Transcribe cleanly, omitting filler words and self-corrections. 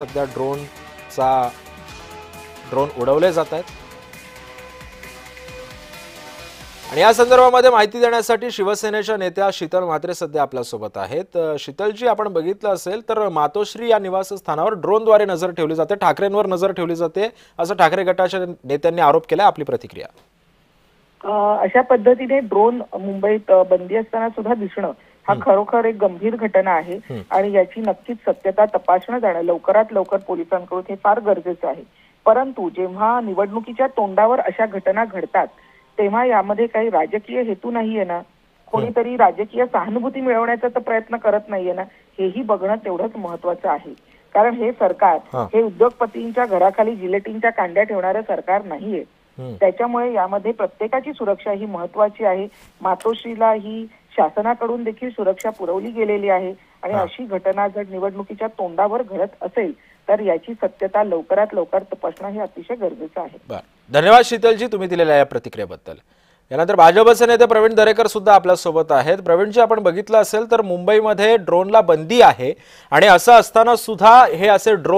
सध्या ड्रोन उडवले जात आहेत आणि या संदर्भामध्ये माहिती देण्यासाठी शिवसेनेच्या नेत्या शीतल म्हात्रे सध्या आपल्या सोबत आहेत। शीतलजी, आपण बघितलं असेल तर मातोश्री या निवासस्थानावर ड्रोनद्वारे नजर ठेवली जाते, ठाकरेंवर नजर ठेवली जाते असं ठाकरे गटाच्या नेत्यांनी आरोप केला। आपली प्रतिक्रिया? अशा पद्धतीने ड्रोन मुंबईत बंदी असताना सुद्धा दिसणं हा खरोखर एक गंभीर घटना आहे आणि याची नक्कीच सत्यता तपासणं जाणं लवकरात लवकर पोलिसांकडून हे फार गरजेचं आहे। परंतु जेव्हा निवडणुकीच्या तोंडावर अशा घटना घडतात तेव्हा यामध्ये काही राजकीय हेतू नाहीये ना, कोणीतरी राजकीय सहानुभूती मिळवण्याचा तर प्रयत्न करत नाहीये ना, हेही बघणं तेवढंच महत्वाचं आहे। कारण हे सरकार हे उद्योगपतींच्या घराखाली जिलेटिनच्या कांड्या ठेवणारं सरकार नाहीये। त्याच्यामुळे यामध्ये प्रत्येकाची सुरक्षा ही महत्वाची आहे। मातोश्रीला ही शासनाकडून देखील सुरक्षा पुरवली गेलेली आहे आणि अशी घटना जर निवडणुकीच्या तोंडावर घडत असेल तर याची सत्यता लवकरात लवकर तपासणं हे अतिशय गरजेचं आहे। धन्यवाद शीतलजी, तुम्ही दिलेल्या या प्रतिक्रियेबद्दल। यानंतर भाजपचे नेते प्रवीण दरेकर सुद्धा आपल्या सोबत आहेत। प्रवीणजी, आपण बघितलं असेल तर मुंबईमध्ये ड्रोनला बंदी आहे आणि असं असताना सुद्धा हे असे ड्रोन